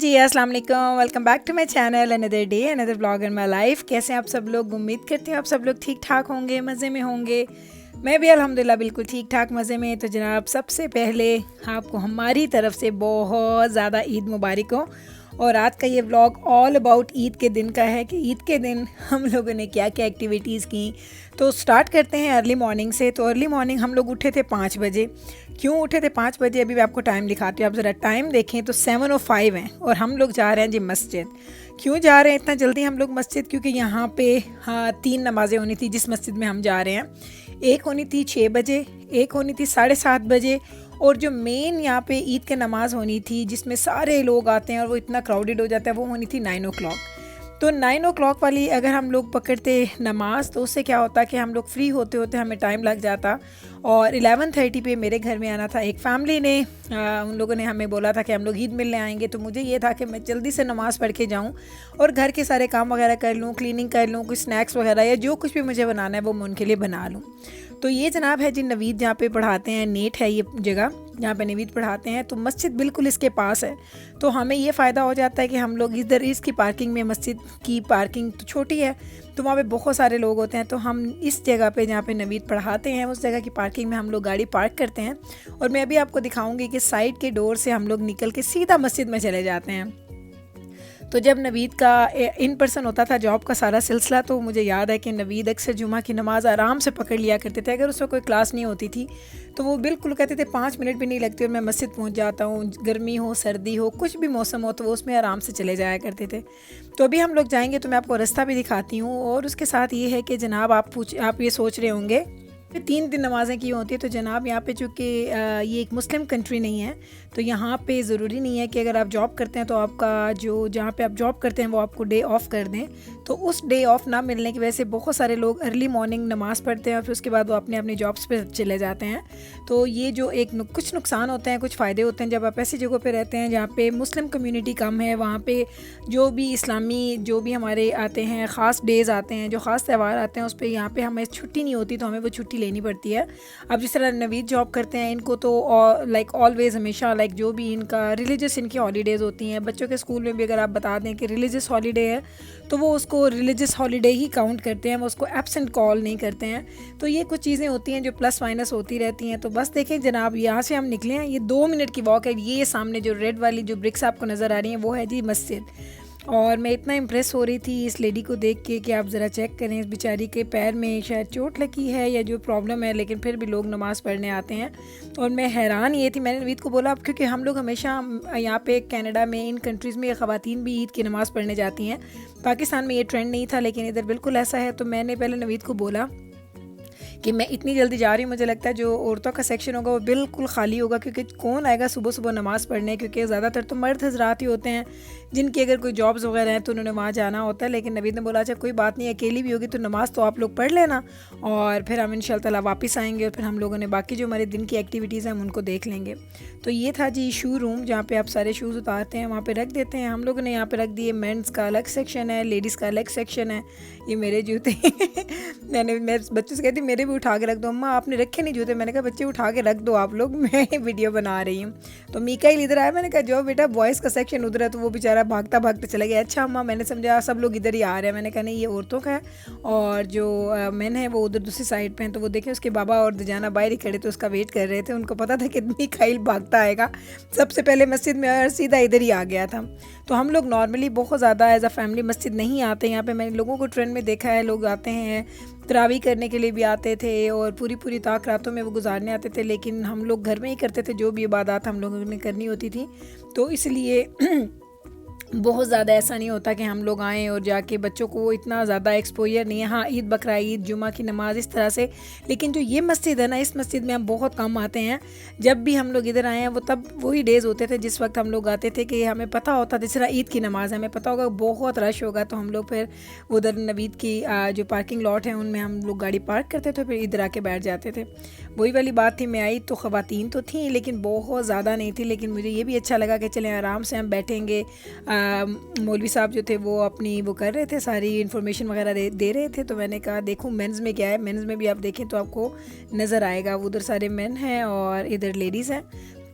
जी, अस्सलाम वालेकुम। Welcome back to my channel. Another day another vlog in my life. कैसे हैं आप सब लोग? उम्मीद करते हैं आप सब लोग ठीक ठाक होंगे, मज़े में होंगे। मैं भी अल्हम्दुलिल्लाह बिल्कुल ठीक ठाक मज़े में। तो जनाब, सबसे पहले आपको हमारी तरफ से बहुत ज़्यादा ईद मुबारक हो। और आज का ये व्लॉग ऑल अबाउट ईद के दिन का है कि ईद के दिन हम लोगों ने क्या क्या एक्टिविटीज़ की। तो स्टार्ट करते हैं अर्ली मॉर्निंग से। तो अर्ली मॉर्निंग हम लोग उठे थे 5 बजे। क्यों उठे थे 5 बजे? अभी मैं आपको टाइम दिखाती हूँ। आप ज़रा टाइम देखें तो 7:05 हैं और हम लोग जा रहे हैं जी मस्जिद। क्यों जा रहे हैं इतना जल्दी हम लोग मस्जिद? क्योंकि यहाँ पे 3 नमाज़ें होनी थी जिस मस्जिद में हम जा रहे हैं। एक होनी थी 6 बजे, एक होनी थी 7:30 बजे, और जो मेन यहाँ पे ईद की नमाज़ होनी थी जिसमें सारे लोग आते हैं और वो इतना क्राउडेड हो जाता है, वो होनी थी 9 o'clock। तो 9 o'clock वाली अगर हम लोग पकड़ते नमाज तो उससे क्या होता कि हम लोग फ्री होते होते हमें टाइम लग जाता। और 11:30 पे मेरे घर में आना था। एक फ़ैमिली ने उन लोगों ने हमें बोला था कि हम लोग ईद मिलने आएंगे। तो मुझे ये था कि मैं जल्दी से नमाज़ पढ़ के जाऊँ और घर के सारे काम वगैरह कर लूँ, क्लीनिंग कर लूँ, कुछ स्नैक्स वगैरह या जो कुछ भी मुझे बनाना है वो मैं उनके लिए बना लूँ। तो ये जनाब है जी नवीद, जहाँ पे पढ़ाते हैं। नेट है ये जगह जहाँ पे नवीद पढ़ाते हैं। तो मस्जिद बिल्कुल इसके पास है। तो हमें ये फ़ायदा हो जाता है कि हम लोग इधर इसकी पार्किंग में, मस्जिद की पार्किंग तो छोटी है तो वहाँ पे बहुत सारे लोग होते हैं। तो हम इस जगह पे जहाँ पे नवीद पढ़ाते हैं उस जगह की पार्किंग में हम लोग गाड़ी पार्क करते हैं। और मैं अभी आपको दिखाऊंगी कि साइड के डोर से हम लोग निकल के सीधा मस्जिद में चले जाते हैं। तो जब नवीद का इन पर्सन होता था जॉब का सारा सिलसिला, तो मुझे याद है कि नवीद अक्सर जुमा की नमाज़ आराम से पकड़ लिया करते थे। अगर उसमें कोई क्लास नहीं होती थी तो वो बिल्कुल कहते थे 5 मिनट भी नहीं लगते और मैं मस्जिद पहुंच जाता हूँ। गर्मी हो, सर्दी हो, कुछ भी मौसम हो तो वो उसमें आराम से चले जाया करते थे। तो अभी हम लोग जाएंगे तो मैं आपको रास्ता भी दिखाती हूँ। और उसके साथ ये है कि जनाब आप ये सोच रहे होंगे 3 दिन नमाज़ें की होती है। तो जनाब यहाँ पे चूँकि ये एक मुस्लिम कंट्री नहीं है तो यहाँ पे ज़रूरी नहीं है कि अगर आप जॉब करते हैं तो आपका जो जहाँ पे आप जॉब करते हैं वो आपको डे ऑफ़ कर दें। तो उस डे ऑफ़ ना मिलने की वजह से बहुत सारे लोग अर्ली मॉर्निंग नमाज़ पढ़ते हैं और फिर उसके बाद वो अपने अपनी जॉब्स पे चले जाते हैं। तो ये जो कुछ नुकसान होते हैं, कुछ फ़ायदे होते हैं जब आप ऐसी जगहों पर रहते हैं जहाँ पर मुस्लिम कम्यूनिटी कम है। वहाँ पर जो भी इस्लामी जो भी हमारे आते हैं, ख़ास डेज़ आते हैं, जो ख़ास त्यौहार आते हैं, उस पर यहाँ पर हमें छुट्टी नहीं होती तो हमें वो छुट्टी लेनी पड़ती है। अब जिस तरह नवीद जॉब करते हैं इनको तो लाइक ऑलवेज़ हमेशा लाइक जो भी इनका रिलीजियस इनकी हॉलीडेज़ होती हैं। बच्चों के स्कूल में भी अगर आप बता दें कि रिलीजियस हॉलीडे है तो वो उसको रिलीजियस हॉलीडे ही काउंट करते हैं, वो उसको एब्सेंट कॉल नहीं करते हैं। तो ये कुछ चीज़ें होती हैं जो प्लस माइनस होती रहती हैं। तो बस देखें जनाब, यहाँ से हम निकले हैं, ये 2 मिनट की वॉक है। ये सामने जो रेड वाली जो ब्रिक्स आपको नज़र आ रही हैं वो है जी मस्जिद। और मैं इतना इम्प्रेस हो रही थी इस लेडी को देख के कि आप ज़रा चेक करें, इस बेचारी के पैर में शायद चोट लगी है या जो प्रॉब्लम है, लेकिन फिर भी लोग नमाज़ पढ़ने आते हैं। और मैं हैरान ये थी, मैंने नवीद को बोला क्योंकि हम लोग हमेशा यहाँ पे कनाडा में, इन कंट्रीज़ में ख़वातीन भी ईद की नमाज़ पढ़ने जाती हैं। पाकिस्तान में ये ट्रेंड नहीं था लेकिन इधर बिल्कुल ऐसा है। तो मैंने पहले नवीद को बोला कि मैं इतनी जल्दी जा रही हूँ, मुझे लगता है जो औरतों का सेक्शन होगा वो बिल्कुल खाली होगा क्योंकि कौन आएगा सुबह सुबह नमाज़ पढ़ने, क्योंकि ज़्यादातर तो मर्द हजरात ही होते हैं जिनकी अगर कोई जॉब्स वगैरह हैं तो उन्होंने वहाँ जाना होता है। लेकिन नवीद ने बोला अच्छा कोई बात नहीं, अकेली भी होगी तो नमाज़ तो आप लोग पढ़ लेना और फिर हम इंशाअल्लाह ताला वापस आएंगे और फिर हम लोगों ने बाकी जो हमारे दिन की एक्टिविटीज़ हैं हम उनको देख लेंगे। तो ये था जी शू रूम, जहाँ पे आप सारे शूज़ उतारते हैं, वहाँ पे रख देते हैं। हम लोगों ने यहाँ पे रख दिए। मेंस का अलग सेक्शन है, लेडीज़ का अलग सेक्शन है। ये मेरे जूते मैं बच्चों से कहती मेरे भी उठा के रख दो। अम्मा आपने रखे नहीं जूते? मैंने कहा बच्चे उठा के रख दो आप लोग, मैं वीडियो बना रही हूँ। तो मीकाइल इधर आया, मैंने कहा जो बेटा बॉयज़ का सेक्शन उधर है, तो वो बेचारा भागता भागता चला गया। अच्छा अम्मा, मैंने समझा सब लोग इधर ही आ रहे हैं। मैंने कहा नहीं, ये औरतों का है और जो मेन है वो उधर दूसरी साइड पे हैं। तो वो देखें उसके बाबा और दजाना बाहर ही खड़े थे, उसका वेट कर रहे थे। उनको पता था कि मीकाइल भागता आएगा, सबसे पहले मस्जिद में आया और सीधा इधर ही आ गया था। तो हम लोग नॉर्मली बहुत ज़्यादा एज अ फैमिली मस्जिद नहीं आते। यहाँ पे मैंने लोगों को ट्रेंड में देखा है, लोग आते हैं तरावी करने के लिए भी आते थे और पूरी पूरी ताक रातों में वो गुजारने आते थे। लेकिन हम लोग घर में ही करते थे, जो भी इबादत हम लोगों ने करनी होती थी। तो इसलिए बहुत ज़्यादा ऐसा नहीं होता कि हम लोग आएँ और जाके बच्चों को इतना ज़्यादा एक्सपोजर नहीं है। हाँ, ईद बकरा ईद, जुमा की नमाज़ इस तरह से। लेकिन जो ये मस्जिद है ना, इस मस्जिद में हम बहुत कम आते हैं। जब भी हम लोग इधर आए हैं वो तब वही डेज़ होते थे जिस वक्त हम लोग आते थे कि हमें पता होता जिस तरह ईद की नमाज़ है, हमें पता होगा बहुत रश होगा तो हम लोग फिर उधर नवीद की जो पार्किंग लॉट है उनमें हम लोग गाड़ी पार्क करते थे, फिर इधर आके बैठ जाते थे। वही वाली बात थी, मैं आई तो ख़वातीन तो थी लेकिन बहुत ज़्यादा नहीं थी। लेकिन मुझे ये भी अच्छा लगा कि चलें आराम से हम बैठेंगे। मौलवी साहब जो थे वो अपनी वो कर रहे थे, सारी इन्फॉर्मेशन वगैरह दे रहे थे। तो मैंने कहा देखूँ मेंस में क्या है। मेंस में भी आप देखें तो आपको नज़र आएगा, वो उधर सारे मेन हैं और इधर लेडीज़ हैं।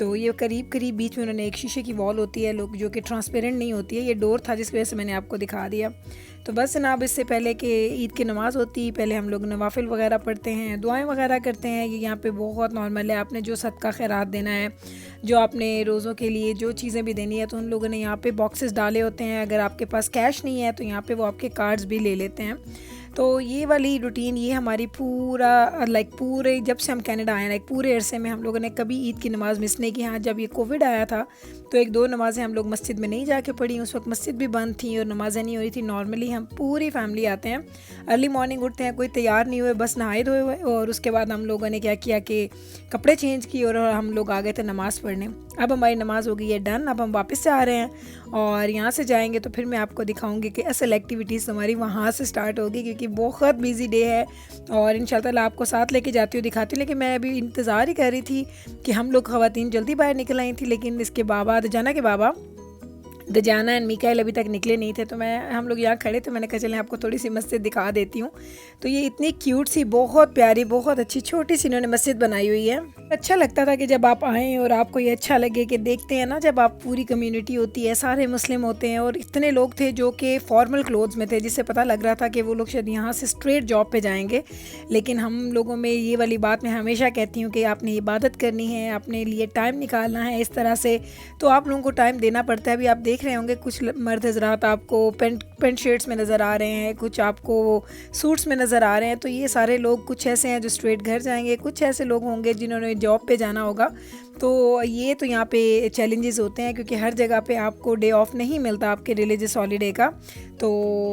तो ये करीब करीब बीच में उन्होंने एक शीशे की वॉल होती है लोग जो कि ट्रांसपेरेंट नहीं होती है, ये डोर था जिसकी वजह से मैंने आपको दिखा दिया। तो बस जनाब इससे पहले कि ईद की नमाज़ होती पहले हम लोग नवाफिल वगैरह पढ़ते हैं, दुआएं वगैरह करते हैं। ये यहाँ पे बहुत नॉर्मल है। आपने जो सदका खैरात देना है, जो आपने रोज़ों के लिए जो चीज़ें भी देनी है, तो उन लोगों ने यहाँ पे बॉक्सेस डाले होते हैं। अगर आपके पास कैश नहीं है तो यहाँ पे वो आपके कार्ड्स भी ले लेते हैं। तो ये वाली रूटीन ये हमारी पूरा पूरे जब से हम कनाडा आए पूरे अरसे में हम लोगों ने कभी ईद की नमाज़ मिस नहीं की। हाँ, जब ये कोविड आया था तो 1-2 नमाज़ें हम लोग मस्जिद में नहीं जाके पढ़ी, उस वक्त मस्जिद भी बंद थी और नमाज़ें नहीं हो रही थी। नॉर्मली हम पूरी फैमिली आते हैं, अर्ली मॉर्निंग उठते हैं, कोई तैयार नहीं हुए, बस नहाए धोए हुए, और उसके बाद हम लोगों ने क्या किया कि कपड़े चेंज किए और हम लोग आ गए थे नमाज़ पढ़ने। अब हमारी नमाज़ हो गई है डन, अब हम वापस से आ रहे हैं और यहाँ से जाएंगे तो फिर मैं आपको दिखाऊंगी कि असल एक्टिविटीज़ हमारी वहाँ से स्टार्ट होगी, क्योंकि बहुत बिजी डे है और इंशाल्लाह आपको साथ लेके जाती हूँ, दिखाती हूँ। लेकिन मैं अभी इंतज़ार ही कर रही थी कि हम लोग ख़वातीन जल्दी बाहर निकल आई थी, लेकिन इसके बाबा दजाना के बाबा दजाना एंड मिकाइल अभी तक निकले नहीं थे। तो हम लोग यहाँ खड़े थे, मैंने कहा चलें आपको थोड़ी सी मस्जिद दिखा देती हूँ। तो ये इतनी क्यूट सी, बहुत प्यारी, बहुत अच्छी छोटी सी इन्होंने मस्जिद बनाई हुई है। अच्छा लगता था कि जब आप आएँ और आपको ये अच्छा लगे कि देखते हैं ना, जब आप पूरी कम्युनिटी होती है, सारे मुस्लिम होते हैं और इतने लोग थे जो कि फॉर्मल क्लोथ्स में थे, जिससे पता लग रहा था कि वो लोग शायद यहाँ से स्ट्रेट जॉब पे जाएंगे। लेकिन हम लोगों में ये वाली बात मैं हमेशा कहती हूँ कि आपने इबादत करनी है, अपने लिए टाइम निकालना है इस तरह से, तो आप लोगों को टाइम देना पड़ता है। अभी आप देख रहे होंगे कुछ मर्द हजरात आपको पेंट शर्ट्स में नज़र आ रहे हैं, कुछ आपको सूट्स में नज़र आ रहे हैं। तो ये सारे लोग कुछ ऐसे हैं जो स्ट्रेट घर जाएंगे, कुछ ऐसे लोग होंगे जिन्होंने जॉब पे जाना होगा। तो ये तो यहाँ पे चैलेंजेस होते हैं, क्योंकि हर जगह पे आपको डे ऑफ नहीं मिलता आपके रिलीजियस हॉलीडे का। तो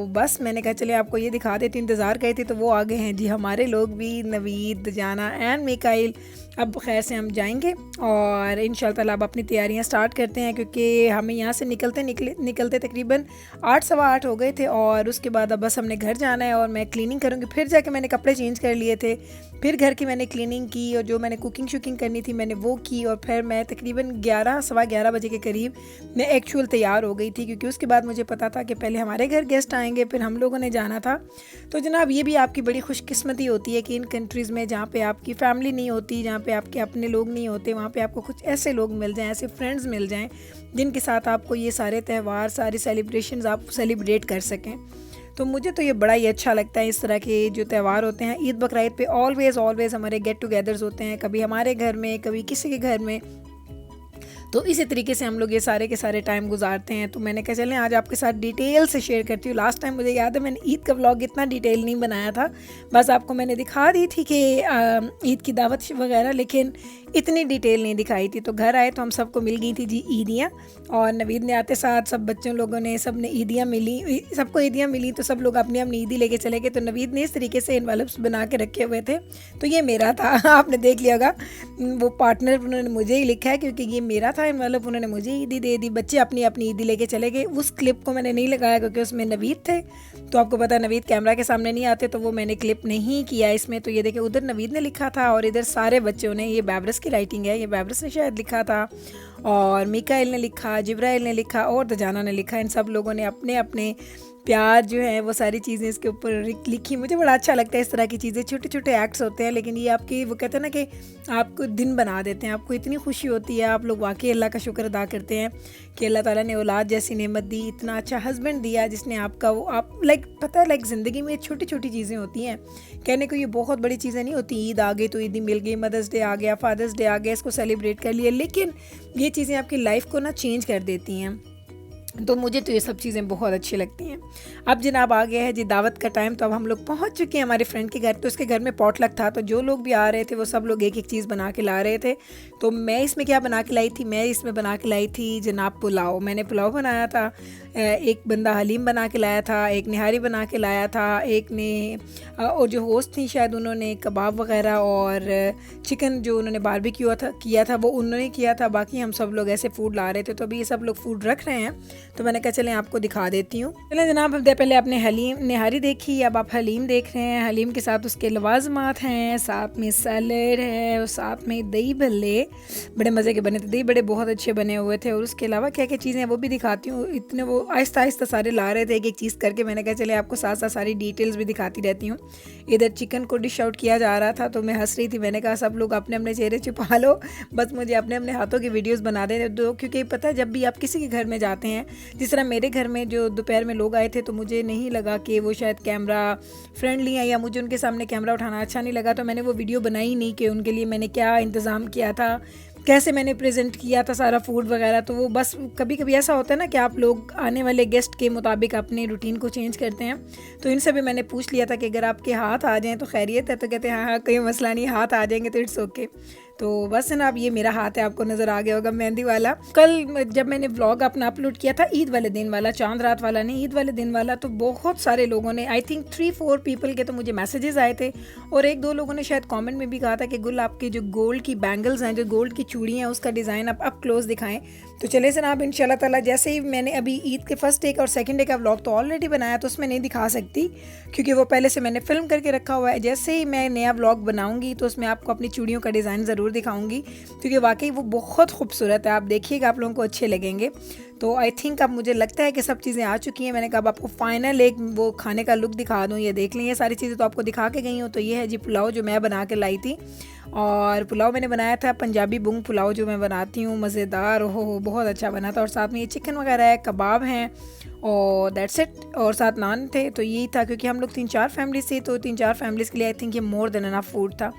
बस मैंने कहा चले आपको ये दिखा देती, इंतज़ार करी थी तो वो आगे हैं जी हमारे लोग भी, नवीद, जाना एंड मिकाइल। अब खैर से हम जाएंगे और इंशाल्लाह अब अपनी तैयारियां स्टार्ट करते हैं, क्योंकि हमें यहाँ से निकलते तकरीबन 8 सवा 8 हो गए थे। और उसके बाद अब बस हमने घर जाना है और मैं क्लीनिंग करूँगी। फिर जाके मैंने कपड़े चेंज कर लिए थे, फिर घर की मैंने क्लीनिंग की और जो मैंने कुकिंग शुकिंग करनी थी मैंने वो की। और फिर मैं तकरीबन 11 सवा 11 बजे के करीब मैं एक्चुअल तैयार हो गई थी, क्योंकि उसके बाद मुझे पता था कि पहले हमारे घर गेस्ट आएंगे, फिर हम लोगों ने जाना था। तो जनाब ये भी आपकी बड़ी खुशकिस्मती होती है कि इन कंट्रीज़ में जहाँ पे आपकी फैमिली नहीं होती, जहाँ पे आपके अपने लोग नहीं होते, वहाँ पे आपको कुछ ऐसे लोग मिल जाएं, ऐसे फ्रेंड्स मिल जाएं जिनके साथ आपको ये सारे त्यौहार, सारी सेलिब्रेशंस आप सेलिब्रेट कर सकें। तो मुझे तो ये बड़ा ही अच्छा लगता है। इस तरह के जो त्यौहार होते हैं, ईद बकरीद पे ऑलवेज़ हमारे गेट टुगेदर्स होते हैं, कभी हमारे घर में, कभी किसी के घर में। तो इसी तरीके से हम लोग ये सारे के सारे टाइम गुजारते हैं। तो मैंने कहा चलें आज आपके साथ डिटेल से शेयर करती हूँ। लास्ट टाइम मुझे याद है मैंने ईद का व्लॉग इतना डिटेल नहीं बनाया था, बस आपको मैंने दिखा दी थी कि ईद की दावत वगैरह, लेकिन इतनी डिटेल नहीं दिखाई थी। तो घर आए तो हम सबको मिल गई थी जी ईदियाँ, और नवीद ने आते साथ सब बच्चों लोगों ने सब ने ईदियाँ मिली, सबको ईदियाँ मिली। तो सब लोग अपनी अपनी ईदी लेके चले गए। तो नवीद ने इस तरीके से एनवेलप्स बना के रखे हुए थे। तो ये मेरा था, आपने देख लिया होगा, वो पार्टनर उन्होंने मुझे ही लिखा है क्योंकि ये मेरा था एनवेलप, उन्होंने मुझे ईदी दे दी। बच्चे अपनी अपनी ईदी लेके चले गए। उस क्लिप को मैंने नहीं लगाया क्योंकि उसमें नवीद थे। तो आपको पता है नवीद कैमरा के सामने नहीं आते, तो वो मैंने क्लिप नहीं किया इसमें। तो ये देखें, उधर नवीद ने लिखा था और इधर सारे बच्चों ने, ये बैबरस की राइटिंग है, ये बैबरस ने शायद लिखा था, और मिकाइल ने लिखा, जिब्राइल ने लिखा और दजाना ने लिखा। इन सब लोगों ने अपने अपने प्यार जो है वो सारी चीज़ें इसके ऊपर लिखी। मुझे बड़ा अच्छा लगता है इस तरह की चीज़ें, छोटे छोटे एक्ट्स होते हैं, लेकिन ये आपकी, वो कहते हैं ना कि आपको दिन बना देते हैं। आपको इतनी खुशी होती है, आप लोग वाकई अल्लाह का शुक्र अदा करते हैं कि अल्लाह ताला ने औलाद जैसी नेमत दी, इतना अच्छा हस्बैंड दिया जिसने आपका वो, आप पता है ज़िंदगी में छोटी छोटी चीज़ें होती हैं। कहने को ये बहुत बड़ी चीज़ें नहीं होती। ईद आ गई तो ईद मिल गई, मदर्स डे आ गया, फादर्स डे आ गया, इसको सेलिब्रेट कर लिया, लेकिन ये चीज़ें आपकी लाइफ को ना चेंज कर देती हैं। तो मुझे तो ये सब चीज़ें बहुत अच्छी लगती हैं। अब जनाब आ गया है जी दावत का टाइम। तो अब हम लोग पहुंच चुके हैं हमारे फ्रेंड के घर। तो उसके घर में पॉटलक था, तो जो लोग भी आ रहे थे वो सब लोग एक एक चीज़ बना के ला रहे थे। तो मैं इसमें क्या बना के लाई थी, मैं इसमें बना के लाई थी जनाब पुलाव। मैंने पुलाव बनाया था, एक बंदा हलीम बना के लाया था, एक निहारी बना के लाया था, एक ने और जो होस्ट थी शायद उन्होंने कबाब वगैरह और चिकन जो उन्होंने बारबेक्यू किया था वो उन्होंने किया था। बाकी हम सब लोग ऐसे फ़ूड ला रहे थे। तो अभी ये सब लोग फ़ूड रख रहे हैं तो मैंने कहा चलें आपको दिखा देती हूँ। चलें जनाब, हमने पहले आपने हलीम निहारी देखी, अब आप हलीम देख रहे हैं। हलीम के साथ उसके लवाजमात हैं, साथ में सैलड है और साथ में दही भल्ले बड़े मज़े के बने थे। दही बड़े बहुत अच्छे बने हुए थे और उसके अलावा क्या क्या चीज़ें हैं वो भी दिखाती हूँ। इतने वो आहिस्ता आहिस्ता सारे ला रहे थे एक एक चीज़ करके, मैंने कहा चले आपको साथ साथ सारी डिटेल्स भी दिखाती रहती हूँ। इधर चिकन को डिश आउट किया जा रहा था तो मैं हंस रही थी। मैंने कहा सब लोग अपने अपने चेहरे छुपा लो, बस मुझे अपने अपने हाथों की वीडियोस बना दे दो, क्योंकि पता है जब भी आप किसी के घर में जाते हैं, जिस तरह मेरे घर में जो दोपहर में लोग आए थे तो मुझे नहीं लगा कि वो शायद कैमरा फ्रेंडली है या मुझे उनके सामने कैमरा उठाना अच्छा नहीं लगा, तो मैंने वो वीडियो बनाई नहीं कि उनके लिए मैंने क्या इंतज़ाम किया था, कैसे मैंने प्रेजेंट किया था सारा फूड वगैरह। तो वो बस कभी कभी ऐसा होता है ना कि आप लोग आने वाले गेस्ट के मुताबिक अपने रूटीन को चेंज करते हैं। तो इनसे भी मैंने पूछ लिया था कि अगर आपके हाथ आ जाएं तो खैरियत है, तो कहते हैं हाँ हाँ कोई मसला नहीं, हाथ आ जाएंगे तो इट्स ओके। तो बस है ना, अब ये मेरा हाथ है, आपको नज़र आ गया होगा मेहंदी वाला। कल जब मैंने व्लॉग अपना अपलोड किया था ईद वाले दिन वाला, चांद रात वाला नहीं, ईद वाले दिन वाला, तो बहुत सारे लोगों ने, आई थिंक 3-4 पीपल के तो मुझे मैसेजेस आए थे और 1-2 लोगों ने शायद कमेंट में भी कहा था कि गुल आपके जो गोल्ड की बैंगल्स हैं, जो गोल्ड की चूड़ी हैं, उसका डिज़ाइन आप अप क्लोज दिखाएं। तो चले से ना आप इंशाल्लाह ताला, जैसे ही मैंने अभी ईद के फर्स्ट डे का और सेकंड डे का व्लॉग तो ऑलरेडी बनाया, तो उसमें नहीं दिखा सकती क्योंकि वो पहले से मैंने फिल्म करके रखा हुआ है। जैसे ही मैं नया व्लॉग बनाऊंगी तो उसमें आपको अपनी चूड़ियों का डिज़ाइन ज़रूर दिखाऊंगी, क्योंकि वाकई वो बहुत खूबसूरत है। आप देखिएगा, आप लोगों को अच्छे लगेंगे। तो आई थिंक अब मुझे लगता है कि सब चीज़ें आ चुकी हैं। मैंने कहा अब आपको फाइनल एक वो खाने का लुक दिखा दूँ, ये देख लें। ये सारी चीज़ें तो आपको दिखा के गई हूँ। तो ये है जी पुलाव जो मैं बना के लाई थी, और पुलाव मैंने बनाया था पंजाबी बुंग पुलाव जो मैं बनाती हूँ, मज़ेदार, हो बहुत अच्छा बना था। और साथ में ये चिकन वगैरह है, कबाब हैं और दैट्स इट, और साथ नान थे। तो यही था, क्योंकि हम लोग 3-4 फैमिलीज थे, तो 3-4 फैमिलीज़ के लिए आई थिंक ये मोर देन एनफ फूड था।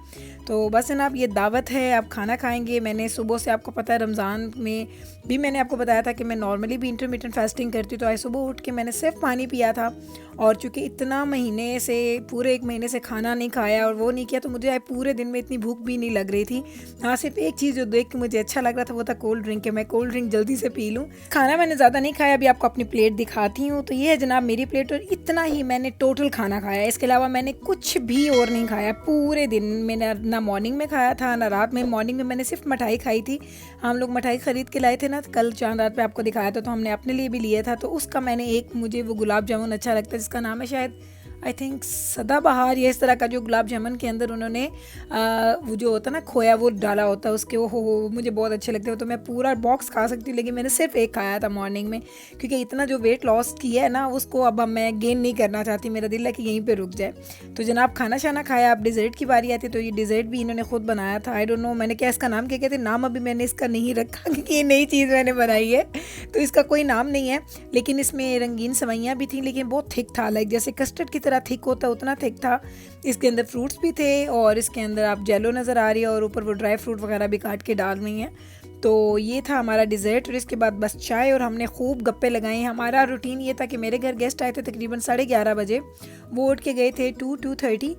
तो बस है ना, अब ये दावत है, आप खाना खाएंगे। मैंने सुबह से, आपको पता है रमज़ान में भी मैंने आपको बताया था कि मैं नॉर्मली भी इंटरमिटेंट फास्टिंग करती हूँ, तो आज सुबह उठ के मैंने सिर्फ पानी पिया था। और चूँकि इतना महीने से, पूरे 1 महीने से खाना नहीं खाया और वो नहीं किया, तो मुझे आज पूरे दिन में इतनी भूख भी नहीं लग रही थी। हाँ, सिर्फ एक चीज़ जो देख के मुझे अच्छा लग रहा था वो था कोल्ड ड्रिंक, के मैं कोल्ड ड्रिंक जल्दी से पी लूँ। खाना मैंने ज़्यादा नहीं खाया, अभी आपको अपनी प्लेट दिखाती हूँ। तो ये है जनाब मेरी प्लेट, और इतना ही मैंने टोटल खाना खाया, इसके अलावा मैंने कुछ भी और नहीं खाया पूरे दिन। मैंने ना मॉर्निंग में खाया था ना रात में। मॉर्निंग में मैंने सिर्फ मिठाई खाई थी, हम लोग मिठाई ख़रीद के लाए थे ना कल चांद रात पे, आपको दिखाया था, तो हमने अपने लिए भी लिया था। तो उसका मैंने एक, मुझे वो गुलाब जामुन अच्छा लगता है जिसका नाम है शायद आई थिंक सदाबहार, या इस तरह का जो गुलाब जामुन के अंदर उन्होंने वो जो होता है ना खोया वो डाला होता है उसके, वो हो मुझे बहुत अच्छे लगते हैं। तो मैं पूरा बॉक्स खा सकती हूँ, लेकिन मैंने सिर्फ एक खाया था मॉर्निंग में, क्योंकि इतना जो वेट लॉस किया है ना उसको अब मैं गेन नहीं करना चाहती। मेरा दिल है कि यहीं पे रुक जाए। तो जनाब खाना शाना खाया, अब डिज़र्ट की बारी आती है। तो ये डिज़र्ट भी इन्होंने खुद बनाया था। आई डोंट नो मैंने क्या इसका नाम क्या कहते हैं, नाम अभी मैंने इसका नहीं रखा क्योंकि ये नई चीज़ मैंने बनाई है, तो इसका कोई नाम नहीं है। लेकिन इसमें रंगीन सेवइयाँ भी थी, लेकिन बहुत थिक था, लाइक जैसे कस्टर्ड की तरह थिक होता उतना थिक था। इसके अंदर फ्रूट्स भी थे और इसके अंदर आप जेलो नज़र आ रही है और ऊपर वो ड्राई फ्रूट वगैरह भी काट के डाल रही हैं। तो ये था हमारा डिज़र्ट, और इसके बाद बस चाय, और हमने खूब गप्पे लगाए। हमारा रूटीन ये था कि मेरे घर गेस्ट आए थे तकरीबन 11:30 बजे, वो उठ के गए थे 2:30,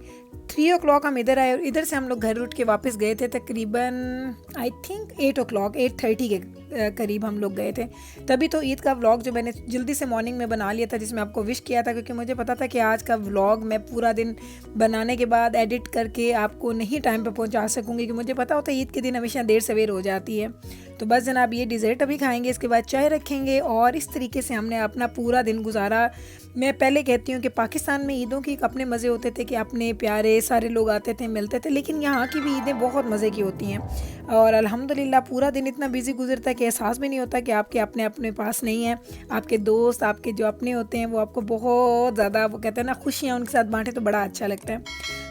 3 o'clock हम इधर आए, और इधर से हम लोग घर उठ के वापस गए थे तकरीबन आई थिंक 8 o'clock, 8:30 के करीब हम लोग गए थे। तभी तो ईद का व्लॉग जो मैंने जल्दी से मॉर्निंग में बना लिया था, जिसमें आपको विश किया था, क्योंकि मुझे पता था कि आज का व्लॉग मैं पूरा दिन बनाने के बाद एडिट करके आपको नहीं टाइम पे पहुंचा सकूंगी, कि मुझे पता होता है ईद के दिन हमेशा देर सवेर हो जाती है। तो बस जनाब ये डिज़र्ट अभी खाएंगे, इसके बाद चाय रखेंगे, और इस तरीके से हमने अपना पूरा दिन गुजारा। मैं पहले कहती हूँ कि पाकिस्तान में ईदों के अपने मज़े होते थे कि अपने प्यारे सारे लोग आते थे, मिलते थे, लेकिन यहाँ की भी ईदें बहुत मज़े की होती हैं। और अल्हम्दुलिल्लाह पूरा दिन इतना बिजी गुजरता है कि एहसास भी नहीं होता कि आपके अपने अपने पास नहीं है। आपके दोस्त, आपके जो अपने होते हैं, वो आपको बहुत ज़्यादा, वो कहते हैं ना, खुशियाँ उनके साथ बांटे तो बड़ा अच्छा लगता है।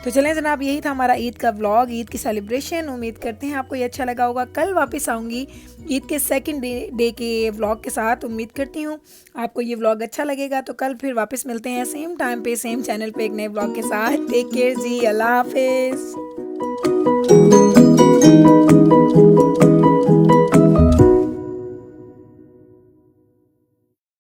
तो चलें जनाब, यही था हमारा ईद का व्लॉग, ईद की सेलिब्रेशन। उम्मीद करते हैं आपको ये अच्छा लगा होगा। कल वापस आऊँगी ईद के सेकंड डे के व्लॉग के साथ। उम्मीद करती हूँ आपको ये व्लॉग अच्छा लगेगा। तो कल फिर वापस मिलते हैं सेम टाइम पे, सेम चैनल पे, एक नए व्लॉग के साथ। टेक केयर जी, अल्लाह हाफिज़।